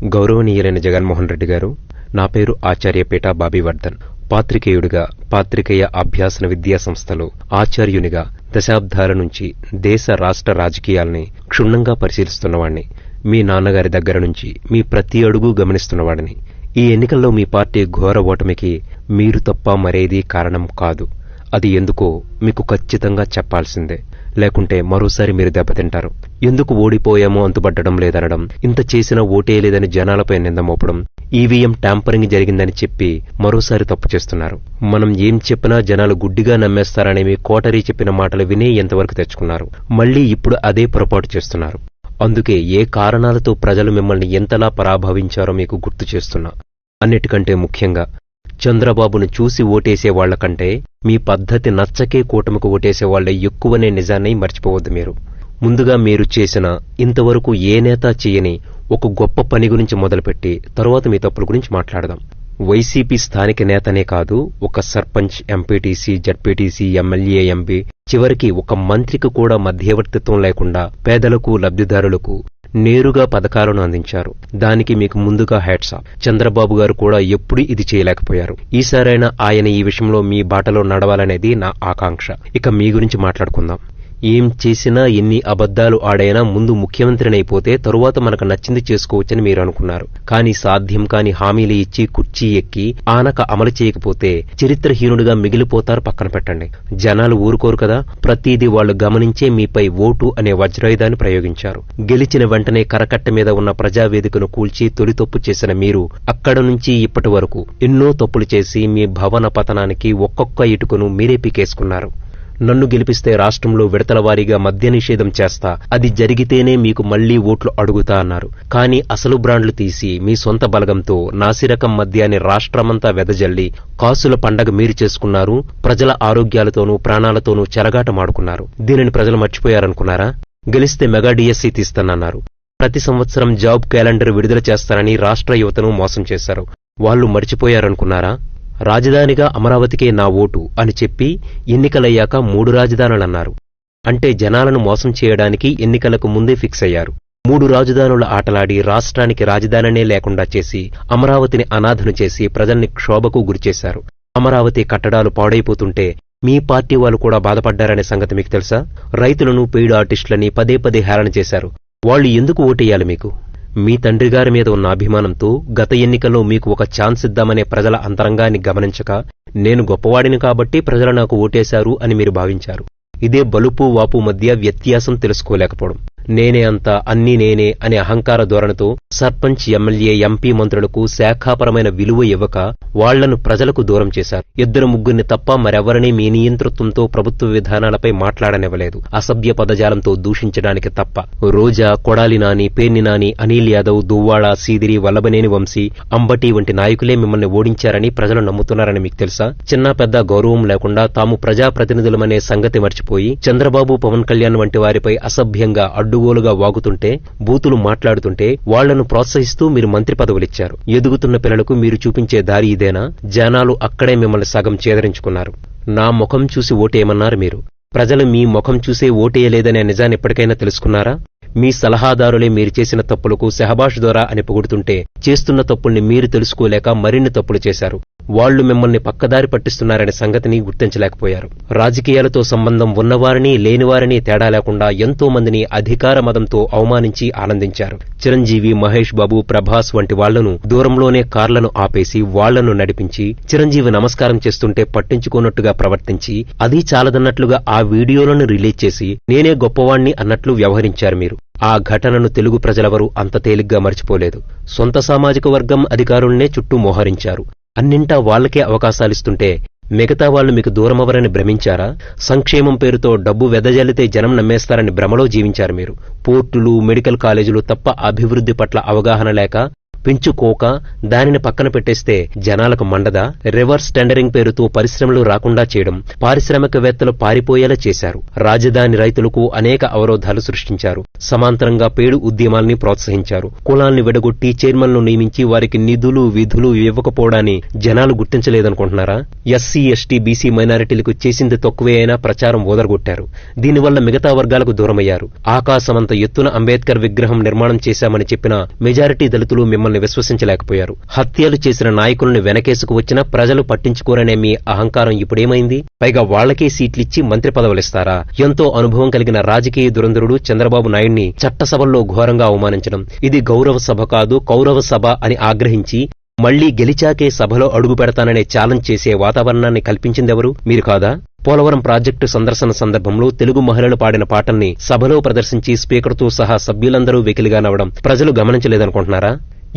గౌరవనీయులైన జగన్మోహన్ రెడ్డి గారు, నా పేరు ఆచార్యపేట బాబీవర్ధన్. పాత్రికేయుడిగా, పాత్రికేయ అభ్యాసన విద్యా సంస్థలో ఆచార్యునిగా దశాబ్దాల నుంచి దేశ రాష్ట్ర రాజకీయాల్ని క్షుణ్ణంగా పరిశీలిస్తున్నవాణ్ణి. మీ నాన్నగారి దగ్గర నుంచి మీ ప్రతి అడుగు గమనిస్తున్నవాడిని. ఈ ఎన్నికల్లో మీ పార్టీ ఘోర ఓటమికి మీరు తప్ప మరేదీ కారణం కాదు. అది ఎందుకో మీకు ఖచ్చితంగా చెప్పాల్సిందే, లేకుంటే మరోసారి మీరు దెబ్బతింటారు. ఎందుకు ఓడిపోయామో అంతుపట్టడం లేదనడం, ఇంత చేసినా ఓటేయలేదని జనాలపై నింద మోపడం, ఈవీఎం ట్యాంపరింగ్ జరిగిందని చెప్పి మరోసారి తప్పు చేస్తున్నారు. మనం ఏం చెప్పినా జనాలు గుడ్డిగా నమ్మేస్తారని మీ కోటరీ చెప్పిన మాటలు వినే ఎంతవరకు తెచ్చుకున్నారు. మళ్లీ ఇప్పుడు అదే పొరపాటు చేస్తున్నారు. అందుకే ఏ కారణాలతో ప్రజలు మిమ్మల్ని ఎంతలా పరాభవించారో మీకు గుర్తు చేస్తున్నా. అన్నిటికంటే ముఖ్యంగా చంద్రబాబును చూసి ఓటేసే వాళ్లకంటే మీ పద్ధతి నచ్చకే కూటమికి ఓటేసేవాళ్లే ఎక్కువనే నిజాన్ని మర్చిపోవద్దు మీరు. ముందుగా మీరు చేసిన, ఇంతవరకు ఏ నేత చేయని ఒక గొప్ప పని గురించి మొదలుపెట్టి తరువాత మీ తప్పుల గురించి మాట్లాడదాం. వైసీపీ స్థానిక నేతనే కాదు, ఒక sarpanch, MPTC, ZPTC, MLA, MP, చివరికి ఒక మంత్రికి కూడా మధ్యవర్తిత్వం లేకుండా పేదలకు, లబ్ధిదారులకు నేరుగా పథకాలను అందించారు. దానికి మీకు ముందుగా హ్యాట్స్ ఆఫ్. చంద్రబాబు గారు కూడా ఎప్పుడూ ఇది చేయలేకపోయారు. ఈసారైనా ఆయన ఈ విషయంలో మీ బాటలో నడవాలనేది నా ఆకాంక్ష. ఇక మీ గురించి మాట్లాడుకుందాం. ఏం చేసినా, ఎన్ని అబద్దాలు ఆడైనా ముందు ముఖ్యమంత్రినైపోతే తరువాత మనకు నచ్చింది చేసుకోవచ్చని మీరు అనుకున్నారు. కానీ సాధ్యం కాని హామీలు ఇచ్చి కుర్చీ ఎక్కి ఆనక అమలు చేయకపోతే చరిత్రహీనుడిగా మిగిలిపోతారు. పక్కన పెట్టండి. జనాలు ఊరుకోరు కదా. ప్రతిదీ వాళ్లు గమనించే మీపై ఓటు అనే వజ్రాయుధాన్ని ప్రయోగించారు. గెలిచిన వెంటనే కరకట్ట మీద ఉన్న ప్రజావేదికను కూల్చి తొలి తప్పు చేసిన మీరు అక్కడ నుంచి ఇప్పటి వరకు ఎన్నో తప్పులు చేసి మీ భవన పతనానికి ఒక్కొక్క ఇటుకను మీరే పీకేసుకున్నారు. నన్ను గెలిపిస్తే రాష్ట్రంలో విడతల వారీగా మద్య నిషేధం చేస్తా, అది జరిగితేనే మీకు మళ్లీ ఓట్లు అడుగుతా అన్నారు. కానీ అసలు బ్రాండ్లు తీసి మీ సొంత బలగంతో నాసిరకం మద్యాన్ని రాష్ట్రమంతా వెదజల్లి కాసుల పండగ మీరు చేసుకున్నారు. ప్రజల ఆరోగ్యాలతోనూ ప్రాణాలతోనూ చెలగాటమాడుకున్నారు. దీనిని ప్రజలు మర్చిపోయారనుకున్నారా? గెలిస్తే మెగా డిఎస్సీ తీస్తానన్నారు. ప్రతి సంవత్సరం జాబ్ క్యాలెండర్ విడుదల చేస్తానని రాష్ట్ర యువతను మోసం చేశారు. వాళ్లు మర్చిపోయారనుకున్నారా? రాజధానిగా అమరావతికే నా ఓటు అని చెప్పి ఎన్నికలయ్యాక 3 రాజధానులన్నారు. అంటే జనాలను మోసం చేయడానికి ఎన్నికలకు ముందే ఫిక్స్ అయ్యారు. 3 రాజధానుల ఆటలాడి రాష్ట్రానికి రాజధానినే లేకుండా చేసి అమరావతిని అనాథను చేసి ప్రజల్ని క్షోభకు గురిచేశారు. అమరావతి కట్టడాలు పాడైపోతుంటే మీ పార్టీ వాళ్ళు కూడా బాధపడ్డారనే సంగతి మీకు తెలుసా? రైతులను, పెయిడ్ ఆర్టిస్టులని పదే పదే హేళన చేశారు. వాళ్లు ఎందుకు ఓటేయాలి మీకు? మీ తండ్రిగారి మీద ఉన్న అభిమానంతో గత ఎన్నికల్లో మీకు ఒక ఛాన్స్ ఇద్దామనే ప్రజల అంతరంగాన్ని గమనించక, నేను గొప్పవాడిని కాబట్టి ప్రజలు నాకు ఓటేశారు అని మీరు భావించారు. ఇదే బలుపు వాపు మధ్య వ్యత్యాసం తెలుసుకోలేకపోవడం. నేనే అంతా, అన్నీ నేనే అనే అహంకార ధోరణితో సర్పంచ్, ఎమ్మెల్యే, ఎంపీ, మంత్రులకు శాఖాపరమైన విలువ ఇవ్వక వాళ్లను ప్రజలకు దూరం చేశారు. 2-3 తప్ప మరెవరినీ మీ నియంతృత్వంతో ప్రభుత్వ విధానాలపై మాట్లాడనివ్వలేదు. అసభ్య పదజాలంతో దూషించడానికి తప్ప. రోజా, కొడాలి నాని, పేర్ని నాని, అనిల్ యాదవ్, దువ్వాడ, సీదిరి, వల్లభనేని వంశీ, అంబటి వంటి నాయకులే మిమ్మల్ని ఓడించారని ప్రజలు నమ్ముతున్నారని మీకు తెలుసా? చిన్న పెద్ద గౌరవం లేకుండా తాము ప్రజాప్రతినిధులమనే సంగతి మర్చిపోయి చంద్రబాబు, పవన్ కళ్యాణ్ వంటి వారిపై అసభ్యంగా అడ్డుగోలుగా వాగుతుంటే, బూతులు మాట్లాడుతుంటే వాళ్లను ప్రోత్సహిస్తూ మీరు మంత్రి పదవులిచ్చారు. ఎదుగుతున్న పిల్లలకు మీరు చూపించే దారి ఇదేనా? జనాలు అక్కడే మిమ్మల్ని సగం చేదరించుకున్నారు. నా ముఖం చూసి ఓటేయమన్నారు మీరు. ప్రజలు మీ ముఖం చూసే ఓటేయలేదనే నిజాన్ని ఎప్పటికైనా తెలుసుకున్నారా? మీ సలహాదారులే మీరు చేసిన తప్పులకు శహబాష్ దొరా అని పొగుడుతుంటే చేస్తున్న తప్పుల్ని మీరు తెలుసుకోలేక మరిన్ని తప్పులు చేశారు. వాళ్లు మిమ్మల్ని పక్కదారి పట్టిస్తున్నారనే సంగతిని గుర్తించలేకపోయారు. రాజకీయాలతో సంబంధం ఉన్నవారిని, లేనివారిని తేడా లేకుండా ఎంతో మందిని అధికార మదంతో అవమానించి ఆనందించారు. చిరంజీవి, మహేష్ బాబు, ప్రభాస్ వంటి వాళ్లను దూరంలోనే కార్లను ఆపేసి వాళ్లను నడిపించి చిరంజీవి నమస్కారం చేస్తుంటే పట్టించుకోనట్టుగా ప్రవర్తించి, అది చాలదన్నట్లుగా ఆ వీడియోలను రిలీజ్ చేసి నేనే గొప్పవాణ్ణి అన్నట్లు వ్యవహరించారు మీరు. ఆ ఘటనను తెలుగు ప్రజలెవరూ అంత తేలిగ్గా మర్చిపోలేదు. సొంత సామాజిక వర్గం అధికారుల్నే చుట్టూ మోహరించారు. అన్నింటా వాళ్లకే అవకాశాలిస్తుంటే మిగతా వాళ్లు మీకు దూరమవరని భ్రమించారా? సంక్షేమం పేరుతో డబ్బు వెదజల్లితే జనం నమ్మేస్తారని భ్రమలో జీవించారు మీరు. పోర్టులు, మెడికల్ కాలేజీలు తప్ప అభివృద్ధి పట్ల అవగాహన లేక పెంచుకోక దానిని పక్కన పెట్టేస్తే జనాలకు మండదా? రివర్స్ టెండరింగ్ పేరుతో పరిశ్రమలు రాకుండా చేయడం, పారిశ్రామికవేత్తలు పారిపోయేలా చేశారు. రాజధాని రైతులకు అనేక అవరోధాలు సృష్టించారు. సమాంతరంగా పేడు ఉద్యమాల్ని ప్రోత్సహించారు. కులాల్ని విడగొట్టి చైర్మన్లు నియమించి వారికి నిధులు, విధులు ఇవ్వకపోవడాన్ని జనాలు గుర్తించలేదనుకుంటున్నారా? ఎస్సీ, ఎస్టీ, బీసీ మైనారిటీలకు చేసింది తక్కువే అయినా ప్రచారం ఓదరగొట్టారు. దీనివల్ల మిగతా వర్గాలకు దూరమయ్యారు. ఆకాశమంత ఎత్తున అంబేద్కర్ విగ్రహం నిర్మాణం చేశామని చెప్పిన మెజారిటీ దళితులు మిమ్మల్ని మిమ్మల్ని విశ్వసించలేకపోయారు. హత్యలు చేసిన నాయకుల్ని వెనకేసుకు వచ్చినా ప్రజలు పట్టించుకోరనే మీ అహంకారం ఇప్పుడేమైంది? పైగా వాళ్లకే సీట్లిచ్చి మంత్రి పదవులిస్తారా? ఎంతో అనుభవం కలిగిన రాజకీయ దురంధరుడు చంద్రబాబు నాయుడిని చట్టసభల్లో ఘోరంగా అవమానించడం, ఇది గౌరవ సభ కాదు కౌరవ సభ అని ఆగ్రహించి మళ్లీ గెలిచాకే సభలో అడుగు పెడతాననే ఛాలెంజ్ చేసే వాతావరణాన్ని కల్పించిందెవరు? మీరు కాదా? పోలవరం ప్రాజెక్టు సందర్శన సందర్భంలో తెలుగు మహిళలు పాడిన పాటల్ని సభలో ప్రదర్శించి స్పీకర్తో సహా సభ్యులందరూ వెకిలిగా నవ్వడం ప్రజలు గమనించలేదనుకుంటున్నారా?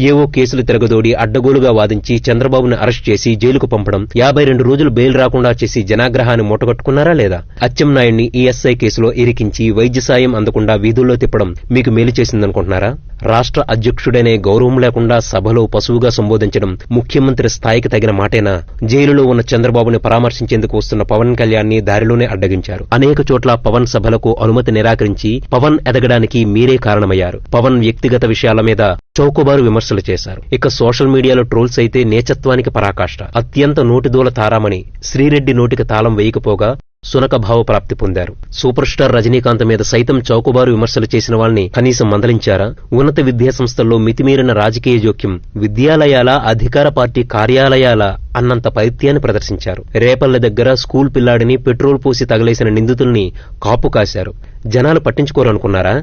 ఏవో కేసులు తిరగదోడి అడ్డగోలుగా వాదించి చంద్రబాబును అరెస్ట్ చేసి జైలుకు పంపడం, 52 రోజులు బెయిల్ రాకుండా చేసి జనాగ్రహాన్ని మూటగట్టుకున్నారా లేదా? అచ్చెన్నాయుడిని ఈఎస్ఐ కేసులో ఇరికించి వైద్య సాయం అందకుండా వీధుల్లో తిప్పడం మీకు మేలు చేసిందనుకుంటున్నారా? రాష్ట్ర అధ్యక్షుడనే గౌరవం లేకుండా సభలో పశువుగా సంబోధించడం ముఖ్యమంత్రి స్థాయికి తగిన మాటేనా? జైలులో ఉన్న చంద్రబాబుని పరామర్శించేందుకు వస్తున్న పవన్ కళ్యాణ్ని దారిలోనే అడ్డగించారు. అనేక చోట్ల పవన్ సభలకు అనుమతి నిరాకరించి పవన్ ఎదగడానికి మీరే కారణమయ్యారు. పవన్ వ్యక్తిగత విషయాల మీద చౌకబారు విమర్శలు చేశారు. ఇక సోషల్ మీడియాలో ట్రోల్స్ అయితే నీచత్వానికి పరాకాష్ట. అత్యంత నోటిదూల తారామణి శ్రీరెడ్డి నోటికి తాళం వేయకపోగా సునక భావప్రాప్తి పొందారు. సూపర్ స్టార్ రజనీకాంత్ మీద సైతం చౌకబారు విమర్శలు చేసిన వాళ్ళని కనీసం మందలించారా? ఉన్నత విద్యాసంస్థల్లో మితిమీరిన రాజకీయ జోక్యం, విద్యాలయాల అధికార పార్టీ కార్యాలయాల అన్నంత పైత్యాన్ని ప్రదర్శించారు. రేపల్లె దగ్గర స్కూల్ పిల్లాడిని పెట్రోల్ పోసి తగలేసిన నిందితుల్ని కాపు కాశారు. జనాలు పట్టించుకోరనుకున్నారా?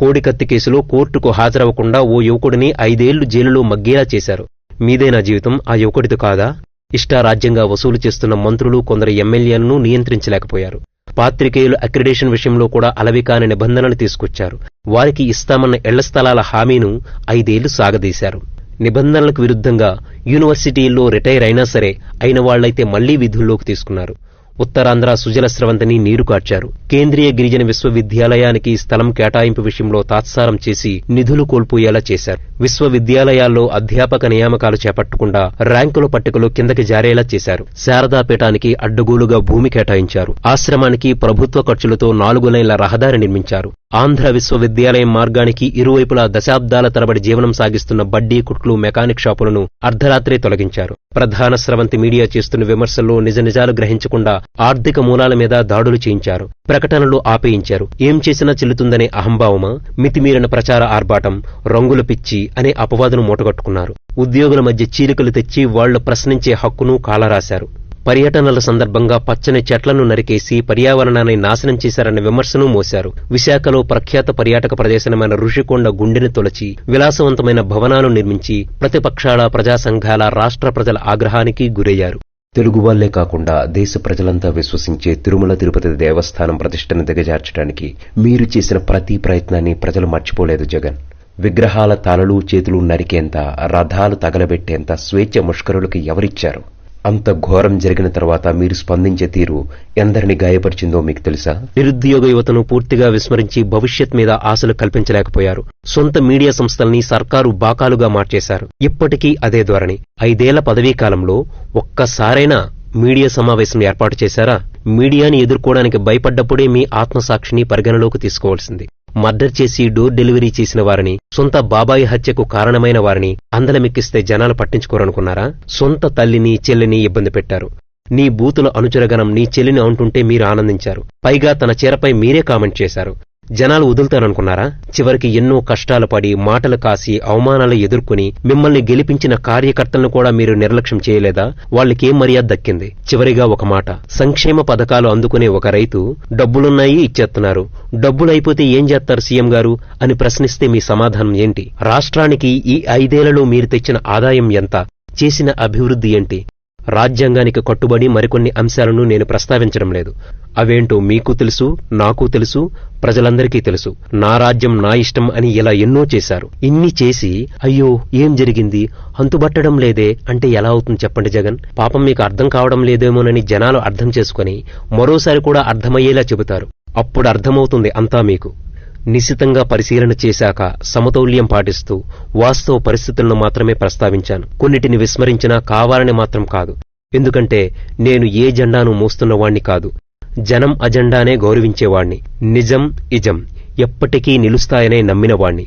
కోడికత్తి కేసులో కోర్టుకు హాజరవ్వకుండా ఓ యువకుడిని 5 ఏళ్లు జైలులో మగ్గేలా చేశారు. మీదేనా జీవితం? ఆ యువకుడితో కాదా? ఇష్టారాజ్యంగా వసూలు చేస్తున్న మంత్రులు కొందరు ఎమ్మెల్యేలను నియంత్రించలేకపోయారు. పాత్రికేయుల అక్రిడేషన్ విషయంలో కూడా అలవికాని నిబంధనలు తీసుకొచ్చారు. వారికి ఇస్తామన్న ఇళ్ల స్థలాల హామీను 5 ఏళ్లు సాగదీశారు. నిబంధనలకు విరుద్ధంగా యూనివర్సిటీల్లో రిటైర్ అయినా సరే అయిన వాళ్లైతే మళ్లీ విధుల్లోకి తీసుకున్నారు. ఉత్తరాంధ్ర సుజల స్రవంతిని నీరు కార్చారు. కేంద్రీయ గిరిజన విశ్వవిద్యాలయానికి స్థలం కేటాయింపు విషయంలో తాత్సారం చేసి నిధులు కోల్పోయేలా చేశారు. విశ్వవిద్యాలయాల్లో అధ్యాపక నియామకాలు చేపట్టకుండా ర్యాంకుల పట్టికలో కిందకి జారేలా చేశారు. శారదాపీఠానికి అడ్డగోలుగా భూమి కేటాయించారు. ఆశ్రమానికి ప్రభుత్వ ఖర్చులతో 4 లైన్ల రహదారి నిర్మించారు. ఆంధ్ర విశ్వవిద్యాలయం మార్గానికి ఇరువైపులా దశాబ్దాల తరబడి జీవనం సాగిస్తున్న బడ్డీ కుట్లు, మెకానిక్ షాపులను అర్ధరాత్రే తొలగించారు. ప్రధాన స్రవంతి మీడియా చేస్తున్న విమర్శల్లో నిజాలు గ్రహించకుండా ఆర్థిక మూలాల మీద దాడులు చేయించారు. ప్రకటనలు ఆపేయించారు. ఏం చేసినా చెల్లుతుందనే అహంభావమా? మితిమీరిన ప్రచార ఆర్భాటం, రంగుల పిచ్చి అనే అపవాదును మూటగట్టుకున్నారు. ఉద్యోగుల మధ్య చీలికలు తెచ్చి వాళ్లు ప్రశ్నించే హక్కును కాలరాశారు. పర్యటనల సందర్భంగా పచ్చని చెట్లను నరికేసి పర్యావరణాన్ని నాశనం చేశారన్న విమర్శను మోశారు. విశాఖలో ప్రఖ్యాత పర్యాటక ప్రదేశమైన ఋషికొండ గుండెని తొలచి విలాసవంతమైన భవనాలు నిర్మించి ప్రతిపక్షాల, ప్రజా సంఘాల, రాష్ట్ర ప్రజల ఆగ్రహానికి గురయ్యారు. తెలుగు వాళ్లే కాకుండా దేశ ప్రజలంతా విశ్వసించే తిరుమల తిరుపతి దేవస్థానం ప్రతిష్టను దిగజార్చడానికి మీరు చేసిన ప్రతి ప్రయత్నాన్ని ప్రజలు మర్చిపోలేదు జగన్. విగ్రహాల తలలు చేతులు నరికేంత, రథాలు తగలబెట్టేంత స్వేచ్ఛ ముష్కరులకు ఎవరిచ్చారు? అంత ఘోరం జరిగిన తర్వాత మీరు స్పందించే తీరు ఎందరిని గాయపరిచిందో మీకు తెలుసా? నిరుద్యోగ యువతను పూర్తిగా విస్మరించి భవిష్యత్ మీద ఆశలు కల్పించలేకపోయారు. సొంత మీడియా సంస్థల్ని సర్కారు బాకాలుగా మార్చేశారు. ఇప్పటికీ అదే ధోరణి. 5 ఏళ్ల పదవీ కాలంలో ఒక్కసారైనా మీడియా సమావేశం ఏర్పాటు చేశారా? మీడియాని ఎదుర్కోవడానికి భయపడ్డప్పుడే మీ ఆత్మసాక్షిని పరిగణలోకి తీసుకోవాల్సింది. మర్డర్ చేసి డోర్ డెలివరీ చేసిన వారిని, సొంత బాబాయి హత్యకు కారణమైన వారిని అందలమెక్కిస్తే జనాలు పట్టించుకోరనుకున్నారా? సొంత తల్లిని, చెల్లిని ఇబ్బంది పెట్టారు. నీ బూతుల అనుచరగణం నీ చెల్లిని అంటుంటే మీరు ఆనందించారు. పైగా తన చీరపై మీరే కామెంట్ చేశారు. జనాలు వదులుతారనుకున్నారా? చివరికి ఎన్నో కష్టాలు పడి, మాటలు కాసి, అవమానాలు ఎదుర్కొని మిమ్మల్ని గెలిపించిన కార్యకర్తలను కూడా మీరు నిర్లక్ష్యం చేయలేదా? వాళ్ళకేం మర్యాద దక్కింది? చివరిగా ఒక మాట, సంక్షేమ పథకాలు అందుకునే ఒక రైతు డబ్బులున్నాయి ఇచ్చేస్తున్నారు, డబ్బులైపోతే ఏం చేస్తారు సీఎం గారు అని ప్రశ్నిస్తే మీ సమాధానం ఏంటి? రాష్ట్రానికి ఈ 5 ఏళ్లలో మీరు తెచ్చిన ఆదాయం ఎంత? చేసిన అభివృద్ధి ఏంటి? రాజ్యాంగానికి కట్టుబడి మరికొన్ని అంశాలను నేను ప్రస్తావించడం లేదు. అవేంటో మీకు తెలుసు, నాకు తెలుసు, ప్రజలందరికీ తెలుసు. నా రాజ్యం నా ఇష్టం అని ఇలా ఎన్నో చేశారు. ఇన్ని చేసి అయ్యో ఏం జరిగింది, అంతుబట్టడం లేదే అంటే ఎలా అవుతుంది చెప్పండి జగన్? పాపం మీకు అర్థం కావడం లేదేమోనని జనాలు అర్థం చేసుకుని మరోసారి కూడా అర్థమయ్యేలా చెబుతారు. అప్పుడు అర్థమవుతుంది అంతా మీకు. నిశితంగా పరిశీలన చేశాక సమతౌల్యం పాటిస్తూ వాస్తవ పరిస్థితులను మాత్రమే ప్రస్తావించాను. కొన్నిటిని విస్మరించినా కావాలని మాత్రం కాదు. ఎందుకంటే నేను ఏ జెండాను మోస్తున్నవాణ్ణి కాదు, జనం అజెండానే గౌరవించేవాణ్ణి. నిజం, ఇజం ఎప్పటికీ నిలుస్తాయనే నమ్మినవాణ్ణి.